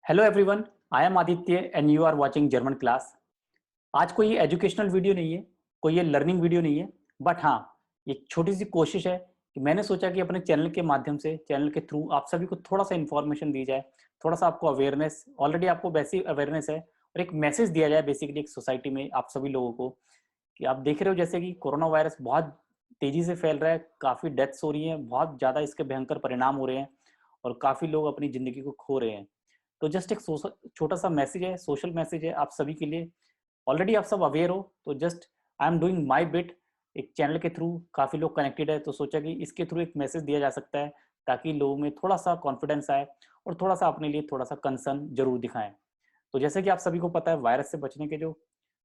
Hello everyone, I am Aditya and you are watching German class. आज कोई educational video नहीं है, कोई ये लर्निंग वीडियो नहीं है, बट हाँ, एक छोटी सी कोशिश है कि मैंने सोचा कि अपने चैनल के माध्यम से, चैनल के थ्रू आप सभी को थोड़ा सा इन्फॉर्मेशन दी जाए, थोड़ा सा आपको अवेयरनेस, ऑलरेडी आपको वैसी अवेयरनेस है, और एक मैसेज दिया जाए बेसिकली एक सोसाइटी में आप सभी लोगों को कि आप देख रहे हो जैसे कि कोरोना वायरस बहुत तेजी से फैल रहा है, काफ़ी डेथ्स हो रही हैं, बहुत ज़्यादा इसके भयंकर परिणाम हो रहे हैं और काफ़ी लोग अपनी ज़िंदगी को खो रहे हैं। तो जस्ट एक छोटा सा मैसेज है, सोशल मैसेज है आप सभी के लिए। ऑलरेडी आप सब अवेयर हो, तो just I am doing my bit. एक चैनल के थ्रू काफ़ी लोग कनेक्टेड है, तो सोचा कि इसके थ्रू एक मैसेज दिया जा सकता है ताकि लोगों में थोड़ा सा कॉन्फिडेंस आए और थोड़ा सा अपने लिए थोड़ा सा कंसर्न जरूर दिखाएं। तो जैसे कि आप सभी को पता है, वायरस से बचने के जो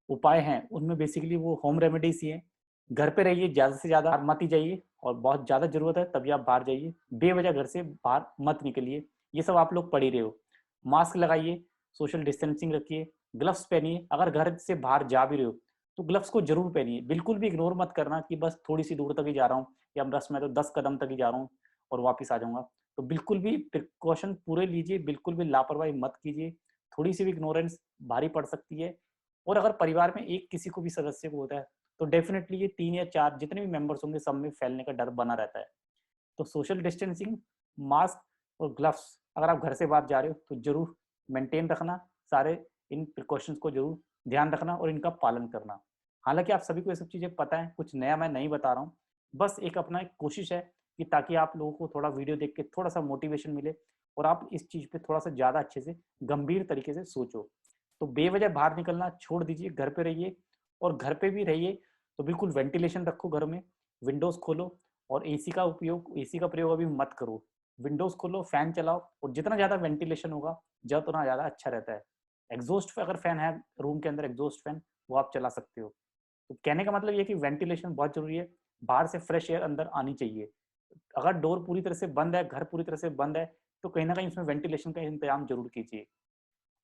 उपाय हैं उनमें बेसिकली वो होम रेमेडीज ही हैं। घर पे रहिए, ज़्यादा से ज़्यादा बाहर मत ही जाइए, और बहुत ज़्यादा ज़रूरत है तभी आप बाहर जाइए, बेवजह घर से बाहर मत निकलिए। ये सब आप लोग पढ़ ही रहे हो। मास्क लगाइए, सोशल डिस्टेंसिंग रखिए, ग्लव्स पहनिए। अगर घर से बाहर जा भी रहे हो तो ग्लव्स को जरूर पहनिए। बिल्कुल भी इग्नोर मत करना कि बस थोड़ी सी दूर तक ही जा रहा हूँ, या बस मैं तो 10 कदम तक ही जा रहा हूँ और वापस आ जाऊंगा। तो बिल्कुल भी प्रिकॉशन पूरे लीजिए, बिल्कुल भी लापरवाही मत कीजिए। थोड़ी सी भी इग्नोरेंस भारी पड़ सकती है। और अगर परिवार में एक किसी को भी सदस्य को होता है तो डेफिनेटली ये 3 या 4 जितने भी मेंबर्स होंगे सब में फैलने का डर बना रहता है। तो सोशल डिस्टेंसिंग, मास्क और ग्लव्स अगर आप घर से बाहर जा रहे हो तो जरूर मेंटेन रखना। सारे इन प्रिकॉशंस को जरूर ध्यान रखना और इनका पालन करना। हालांकि आप सभी को ये सब चीज़ें पता है, कुछ नया मैं नहीं बता रहा हूँ। बस एक अपना एक कोशिश है कि ताकि आप लोगों को थोड़ा वीडियो देख के थोड़ा सा मोटिवेशन मिले और आप इस चीज़ पे थोड़ा सा ज़्यादा अच्छे से गंभीर तरीके से सोचो। तो बेवजह बाहर निकलना छोड़ दीजिए, घर पे रहिए। और घर पे भी रहिए तो बिल्कुल वेंटिलेशन रखो घर में, विंडोज़ खोलो, और एसी का प्रयोग अभी मत करो। विंडोज़ खोलो, फैन चलाओ, और जितना ज़्यादा वेंटिलेशन होगा उतना ज़्यादा अच्छा रहता है। एग्जॉस्ट अगर फैन है रूम के अंदर, एग्जॉस्ट फैन वो आप चला सकते हो। तो कहने का मतलब ये है कि वेंटिलेशन बहुत ज़रूरी है, बाहर से फ्रेश एयर अंदर आनी चाहिए। अगर डोर पूरी तरह से बंद है, घर पूरी तरह से बंद है, तो कहीं न कहीं उसमें वेंटिलेशन का इंतज़ाम ज़रूर कीजिए।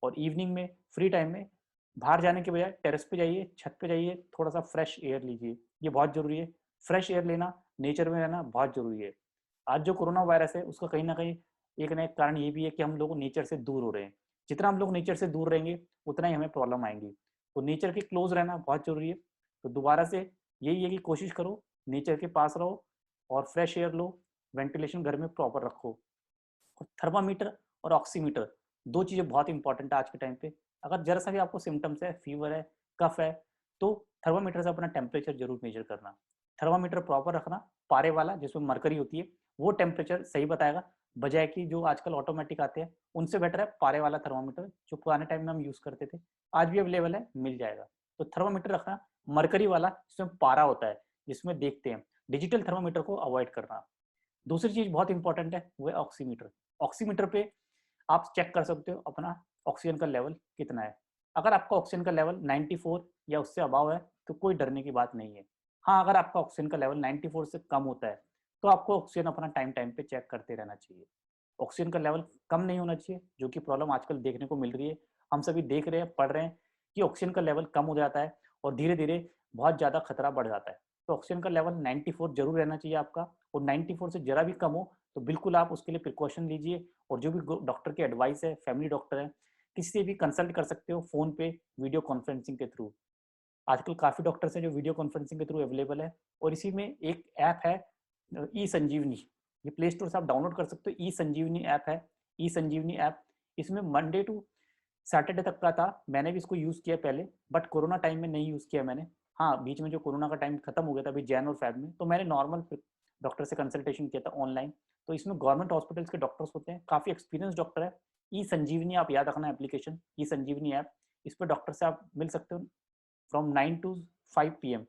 और इवनिंग में, फ्री टाइम में बाहर जाने के बजाय टेरेस पे जाइए, छत पे जाइए, थोड़ा सा फ्रेश एयर लीजिए। ये बहुत ज़रूरी है। फ्रेश एयर लेना, नेचर में रहना बहुत ज़रूरी है। आज जो कोरोना वायरस है उसका कहीं न कहीं एक ना एक कारण ये भी है कि हम लोग नेचर से दूर हो रहे हैं। जितना हम लोग नेचर से दूर रहेंगे उतना ही हमें प्रॉब्लम आएँगी। तो नेचर के क्लोज़ रहना बहुत ज़रूरी है। तो दोबारा से यही है कि कोशिश करो, नेचर के पास रहो और फ्रेश एयर लो, वेंटिलेशन घर में प्रॉपर रखो। और थर्मामीटर और ऑक्सीमीटर 2 चीज़ें बहुत इंपॉर्टेंट है आज के टाइम पे। अगर ज़रा-सा भी आपको सिम्पटम्स है, फीवर है, कफ है, तो थर्मामीटर से अपना टेम्परेचर ज़रूर मेजर करना। थर्मामीटर प्रॉपर रखना, पारे वाला जिसमें मरकरी होती है, वो टेम्परेचर सही बताएगा, बजाय कि जो आजकल ऑटोमेटिक आते हैं, उनसे बेटर है पारे वाला थर्मामीटर जो पुराने टाइम में हम यूज़ करते थे। आज भी अवेलेबल है, मिल जाएगा। तो थर्मामीटर रखना, मरकरी वाला जिसमें पारा होता है, जिसमें देखते हैं। डिजिटल थर्मामीटर को अवॉइड करना। दूसरी चीज़ बहुत इंपॉर्टेंट है, वो है ऑक्सीमीटर। ऑक्सीमीटर पे आप चेक कर सकते हो अपना ऑक्सीजन का लेवल कितना है। अगर आपका ऑक्सीजन का लेवल 94 या उससे अबव है तो कोई डरने की बात नहीं है। हाँ, अगर आपका ऑक्सीजन का लेवल 94 से कम होता है तो आपको ऑक्सीजन अपना टाइम टाइम पे चेक करते रहना चाहिए। ऑक्सीजन का लेवल कम नहीं होना चाहिए, जो कि प्रॉब्लम आजकल देखने को मिल रही है। हम सभी देख रहे हैं, पढ़ रहे हैं कि ऑक्सीजन का लेवल कम हो जाता है और धीरे-धीरे बहुत ज़्यादा खतरा बढ़ जाता है। तो ऑक्सीजन का लेवल 94 ज़रूर रहना चाहिए आपका, और 94 से ज़रा भी कम हो तो बिल्कुल आप उसके लिए प्रिकॉशन लीजिए। और जो भी डॉक्टर की एडवाइस है, फैमिली डॉक्टर है, किसी से भी कंसल्ट कर सकते हो फ़ोन पे, वीडियो कॉन्फ्रेंसिंग के थ्रू। आजकल काफ़ी डॉक्टर्स हैं जो वीडियो कॉन्फ्रेंसिंग के थ्रू अवेलेबल है। और इसी में एक ऐप है ई संजीवनी, ये प्ले स्टोर से आप डाउनलोड कर सकते हो। ई संजीवनी ऐप है, ई संजीवनी ऐप। इसमें मंडे टू सैटरडे तक का था, मैंने भी इसको यूज़ किया पहले, बट कोरोना टाइम में नहीं यूज़ किया मैंने। हाँ, बीच में जो कोरोना का टाइम खत्म हो गया था अभी जैन और फेब में, तो मैंने नॉर्मल डॉक्टर से कंसल्टेशन किया था ऑनलाइन। तो इसमें गवर्नमेंट हॉस्पिटल्स के डॉक्टर्स होते हैं, काफ़ी एक्सपीरियंस डॉक्टर है। ई संजीवनी आप याद रखना एप्लीकेशन, ई संजीवनी ऐप। इस पर डॉक्टर से आप मिल सकते हो फ्रॉम 9 टू 5 पीएम,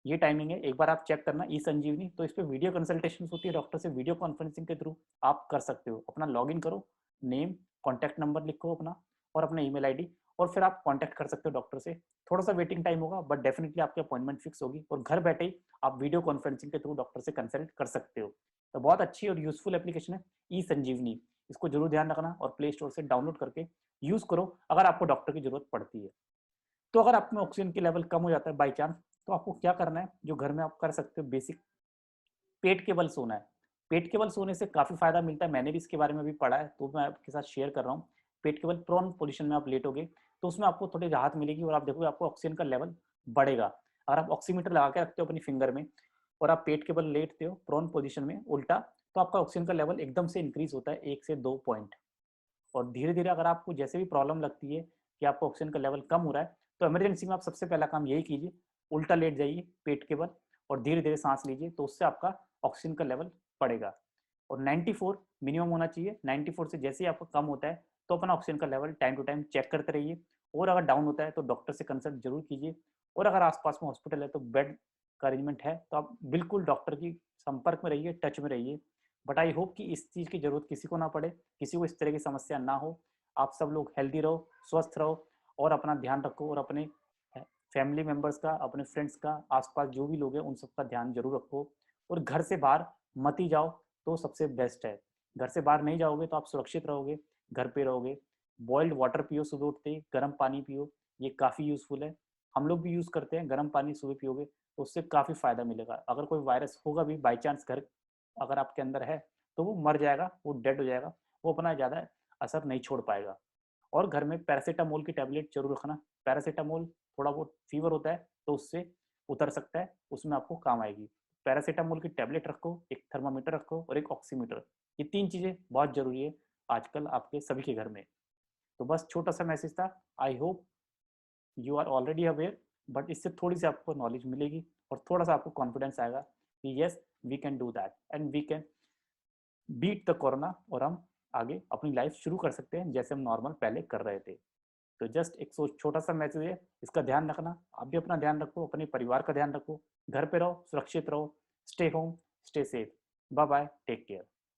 ये टाइमिंग है। एक बार आप चेक करना ई संजीवनी। तो इस पे वीडियो कंसल्टेशन होती है डॉक्टर से, वीडियो कॉन्फ्रेंसिंग के थ्रू आप कर सकते हो। अपना लॉगिन करो, नेम, कॉन्टैक्ट नंबर लिखो अपना और अपना ईमेल आईडी, और फिर आप कॉन्टैक्ट कर सकते हो डॉक्टर से। थोड़ा सा वेटिंग टाइम होगा बट डेफिनेटली आपकी अपॉइंटमेंट फिक्स होगी, और घर बैठे ही आप वीडियो कॉन्फ्रेंसिंग के थ्रू डॉक्टर से कंसल्ट कर सकते हो। तो बहुत अच्छी और यूजफुल एप्लीकेशन है ई संजीवनी। इसको जरूर ध्यान रखना और प्ले स्टोर से डाउनलोड करके यूज करो अगर आपको डॉक्टर की जरूरत पड़ती है। तो अगर आप में ऑक्सीजन की लेवल कम हो जाता है बाई चांस, तो आपको क्या करना है, जो घर में आप कर सकते हो बेसिक, पेट के बल सोना है। पेट के बल सोने से काफ़ी फ़ायदा मिलता है, मैंने भी इसके बारे में भी पढ़ा है, तो मैं आपके साथ शेयर कर रहा हूँ। पेट केवल प्रोन पोजीशन में आप लेटोगे तो उसमें आपको थोड़ी राहत मिलेगी और आप देखोगे आपको ऑक्सीजन का लेवल बढ़ेगा। अगर आप ऑक्सीमीटर लगा के रखते हो अपनी फिंगर में और आप पेट केवल लेटते हो प्रोन पोजीशन में उल्टा, तो आपका ऑक्सीजन का लेवल एकदम से इंक्रीज होता है 1 से 2 पॉइंट। और धीरे धीरे अगर आपको जैसे भी प्रॉब्लम लगती है कि आपको ऑक्सीजन का लेवल कम हो रहा है, तो इमरजेंसी में आप सबसे पहला काम यही कीजिए, उल्टा लेट जाइए पेट के बल और धीरे धीरे सांस लीजिए, तो उससे आपका ऑक्सीजन का लेवल बढ़ेगा। और 94 मिनिमम होना चाहिए। 94 से जैसे ही आपका कम होता है तो अपना ऑक्सीजन का level time to time check करते रहिए, और अगर डाउन होता है तो डॉक्टर से कंसल्ट जरूर कीजिए। और अगर आसपास में हॉस्पिटल है तो बेड का अरेंजमेंट है तो आप बिल्कुल डॉक्टर की संपर्क में रहिए, टच में रहिए। बट आई होप कि इस चीज़ की जरूरत किसी को ना पड़े, किसी को इस तरह की समस्या ना हो। आप सब लोग हेल्दी रहो, स्वस्थ रहो और अपना ध्यान रखो, और अपने फैमिली मेम्बर्स का, अपने फ्रेंड्स का, आसपास जो भी लोग हैं उन सबका ध्यान जरूर रखो। और घर से बाहर मत ही जाओ तो सबसे बेस्ट है। घर से बाहर नहीं जाओगे तो आप सुरक्षित रहोगे, घर पे रहोगे। बॉइल्ड वाटर पियो, सुबह उठते ही गर्म पानी पियो, ये काफ़ी यूज़फुल है। हम लोग भी यूज़ करते हैं, गर्म पानी सुबह पियोगे तो उससे काफ़ी फ़ायदा मिलेगा। अगर कोई वायरस होगा भी बाई चांस घर अगर आपके अंदर है तो वो मर जाएगा, वो डेड हो जाएगा, वो अपना ज़्यादा असर नहीं छोड़ पाएगा। और घर में पैरासीटामोल की टैबलेट जरूर रखना। पैरासीटामोल थोड़ा बहुत फीवर होता है तो उससे उतर सकता है, उसमें आपको काम आएगी। पैरासीटामोल की टैबलेट रखो, एक थर्मामीटर रखो और एक ऑक्सीमीटर। ये 3 चीज़ें बहुत ज़रूरी है आजकल आपके सभी के घर में। तो बस छोटा सा मैसेज था। I hope you are already aware, but इससे थोड़ी सी आपको नॉलेज मिलेगी और थोड़ा सा आपको कॉन्फिडेंस आएगा कि yes we can do that and we can beat the corona, और हम आगे अपनी लाइफ शुरू कर सकते हैं जैसे हम नॉर्मल पहले कर रहे थे। तो जस्ट एक छोटा सा मैसेज है, इसका ध्यान रखना। आप भी अपना ध्यान रखो, अपने परिवार का ध्यान रखो, घर पे रहो, सुरक्षित रहो, stay home, stay safe. Bye bye, take care.